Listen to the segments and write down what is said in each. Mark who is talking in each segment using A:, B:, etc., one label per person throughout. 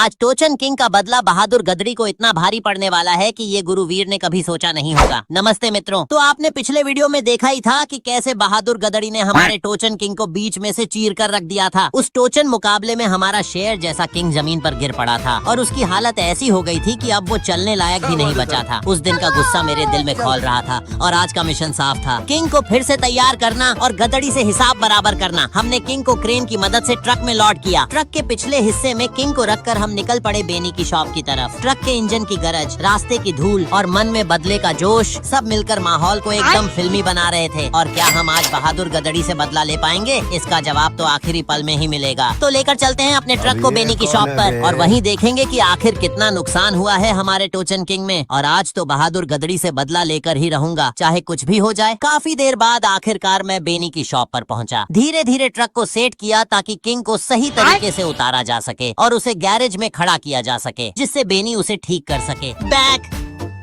A: आज टोचन किंग का बदला बहादुर गदड़ी को इतना भारी पड़ने वाला है कि ये गुरुवीर ने कभी सोचा नहीं होगा। नमस्ते मित्रों, तो आपने पिछले वीडियो में देखा ही था कि कैसे बहादुर गदड़ी ने हमारे टोचन किंग को बीच में से चीर कर रख दिया था। उस टोचन मुकाबले में हमारा शेर जैसा किंग जमीन पर गिर पड़ा था और उसकी हालत ऐसी हो गई थी कि अब वो चलने लायक भी नहीं बचा था। उस दिन का गुस्सा मेरे दिल में खौल रहा था और आज का मिशन साफ था, किंग को फिर से तैयार करना और गदड़ी से हिसाब बराबर करना। हमने किंग को क्रेन की मदद से ट्रक में लोड किया। ट्रक के पिछले हिस्से में किंग को रखकर हम निकल पड़े बेनी की शॉप की तरफ। ट्रक के इंजन की गरज, रास्ते की धूल और मन में बदले का जोश सब मिलकर माहौल को एकदम फिल्मी बना रहे थे। और क्या हम आज बहादुर गदड़ी से बदला ले पाएंगे? इसका जवाब तो आखिरी पल में ही मिलेगा। तो लेकर चलते हैं अपने ट्रक को बेनी की शॉप पर और वहीं देखेंगे कि आखिर कितना नुकसान हुआ है हमारे टोचन किंग में। और आज तो बहादुर गदड़ी से बदला लेकर ही रहूंगा, चाहे कुछ भी हो जाए। काफी देर बाद आखिरकार मैं बेनी की शॉप पर पहुंचा। धीरे धीरे ट्रक को सेट किया ताकि किंग को सही तरीके से उतारा जा सके और उसे गैरेज में खड़ा किया जा सके, जिससे बेनी उसे ठीक कर सके। बैक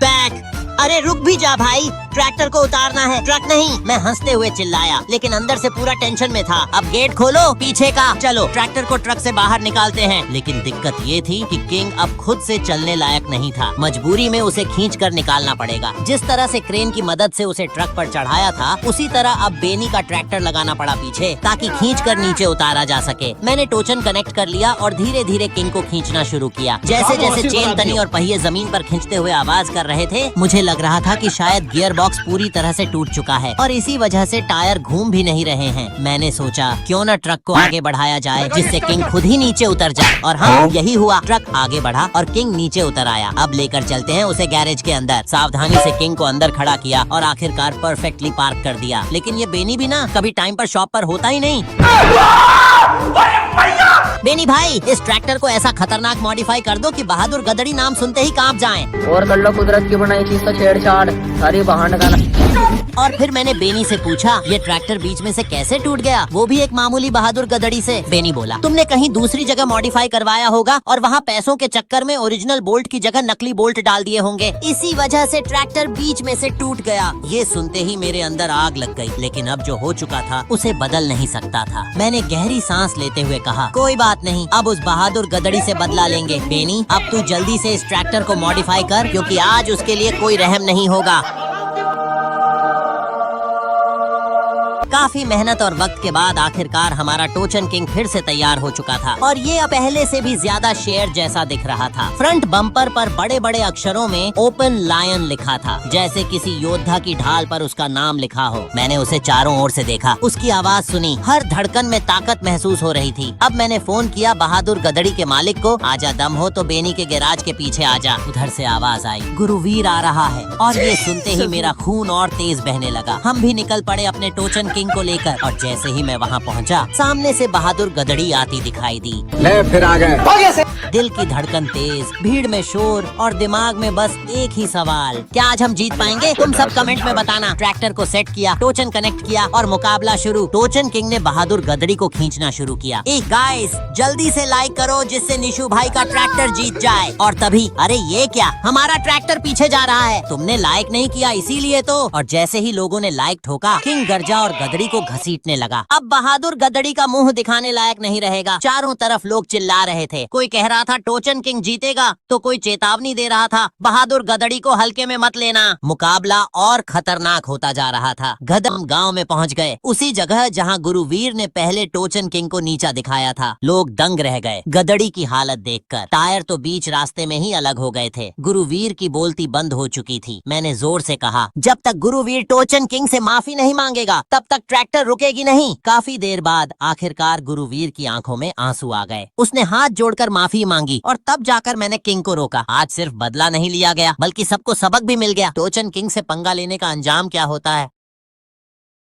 A: बैक, अरे रुक भी जा भाई, ट्रैक्टर को उतारना है, ट्रक नहीं। मैं हंसते हुए चिल्लाया, लेकिन अंदर से पूरा टेंशन में था। अब गेट खोलो पीछे का। चलो ट्रैक्टर को ट्रक से बाहर निकालते हैं। लेकिन दिक्कत ये थी कि किंग अब खुद से चलने लायक नहीं था। मजबूरी में उसे खींच कर निकालना पड़ेगा। जिस तरह से क्रेन की मदद से उसे ट्रक पर चढ़ाया था, उसी तरह अब बेनी का ट्रैक्टर लगाना पड़ा पीछे ताकि खींच कर नीचे उतारा जा सके। मैंने टोचन कनेक्ट कर लिया और धीरे धीरे किंग को खींचना शुरू किया। जैसे जैसे चेन तनी और पहिए जमीन पर खींचते हुए आवाज कर रहे थे, मुझे लग रहा था कि शायद गियर बॉक्स पूरी तरह से टूट चुका है और इसी वजह से टायर घूम भी नहीं रहे हैं। मैंने सोचा क्यों न ट्रक को आगे बढ़ाया जाए, जिससे किंग खुद ही नीचे उतर जाए। और हाँ, यही हुआ। ट्रक आगे बढ़ा और किंग नीचे उतर आया। अब लेकर चलते हैं उसे गैरेज के अंदर। सावधानी से किंग को अंदर खड़ा किया और आखिरकार परफेक्टली पार्क कर दिया। लेकिन ये बेनी भी ना कभी टाइम पर शॉप पर होता ही नहीं। बेनी भाई, इस ट्रैक्टर को ऐसा खतरनाक मॉडिफाई कर दो कि बहादुर गदड़ी नाम सुनते ही कांप जाएं।
B: और कर लो कुदरत की बनाई चीज तो छेड़छाड़, सारी बहाने का।
A: और फिर मैंने बेनी से पूछा, ये ट्रैक्टर बीच में से कैसे टूट गया, वो भी एक मामूली बहादुर गदड़ी से? बेनी बोला, तुमने कहीं दूसरी जगह मॉडिफाई करवाया होगा और वहाँ पैसों के चक्कर में ओरिजिनल बोल्ट की जगह नकली बोल्ट डाल दिए होंगे, इसी वजह से ट्रैक्टर बीच में से टूट गया। ये सुनते ही मेरे अंदर आग लग गई। लेकिन अब जो हो चुका था उसे बदल नहीं सकता था। मैंने गहरी सांस लेते हुए कहा, कोई बात नहीं, अब उस बहादुर गदड़ी से बदला लेंगे। बेनी, अब तू जल्दी से इस ट्रैक्टर को मॉडिफाई कर, क्योंकि आज उसके लिए कोई रहम नहीं होगा। काफी मेहनत और वक्त के बाद आखिरकार हमारा टोचन किंग फिर से तैयार हो चुका था और ये अब पहले से भी ज्यादा शेर जैसा दिख रहा था। फ्रंट बम्पर पर बड़े बड़े अक्षरों में ओपन लायन लिखा था, जैसे किसी योद्धा की ढाल पर उसका नाम लिखा हो। मैंने उसे चारों ओर से देखा, उसकी आवाज सुनी, हर धड़कन में ताकत महसूस हो रही थी। अब मैंने फोन किया बहादुर गदड़ी के मालिक को, आजा, दम हो तो बेनी के गैराज के पीछे आजा। उधर से आवाज आई, गुरुवीर आ रहा है। और ये सुनते ही मेरा खून और तेज बहने लगा। हम भी निकल पड़े अपने टोचन किंग को लेकर और जैसे ही मैं वहाँ पहुँचा, सामने से बहादुर गदड़ी आती दिखाई दी।
C: ले फिर आ गए।
A: दिल की धड़कन तेज, भीड़ में शोर और दिमाग में बस एक ही सवाल, क्या आज हम जीत पाएंगे? तुम सब कमेंट में बताना। ट्रैक्टर को सेट किया, टोचन कनेक्ट किया और मुकाबला शुरू। टोचन किंग ने बहादुर गदड़ी को खींचना शुरू किया। गाइस, जल्दी से लाइक करो जिससे निशु भाई का ट्रैक्टर जीत जाए। और तभी, अरे ये क्या, हमारा ट्रैक्टर पीछे जा रहा है। तुमने लाइक नहीं किया इसीलिए तो। और जैसे ही लोगों ने लाइक ठोका, किंग गरजा और गदड़ी को घसीटने लगा। अब बहादुर गदड़ी का मुंह दिखाने लायक नहीं रहेगा। चारों तरफ लोग चिल्ला रहे थे। कोई कह रहा था टोचन किंग जीतेगा, तो कोई चेतावनी दे रहा था, बहादुर गदड़ी को हल्के में मत लेना। मुकाबला और खतरनाक होता जा रहा था। गदम गांव में पहुंच गए, उसी जगह जहां गुरुवीर ने पहले टोचन किंग को नीचा दिखाया था। लोग दंग रह गए गदड़ी की हालत देखकर। टायर तो बीच रास्ते में ही अलग हो गए थे। गुरुवीर की बोलती बंद हो चुकी थी। मैंने जोर से कहा, जब तक गुरुवीर टोचन किंग से माफी नहीं मांगेगा तब तक ट्रैक्टर रुकेगी नहीं। काफी देर बाद आखिरकार गुरुवीर की आंखों में आंसू आ गए। उसने हाथ जोड़कर माफी मांगी और तब जाकर मैंने किंग को रोका। आज सिर्फ बदला नहीं लिया गया, बल्कि सबको सबक भी मिल गया। टोचन किंग से पंगा लेने का अंजाम क्या होता है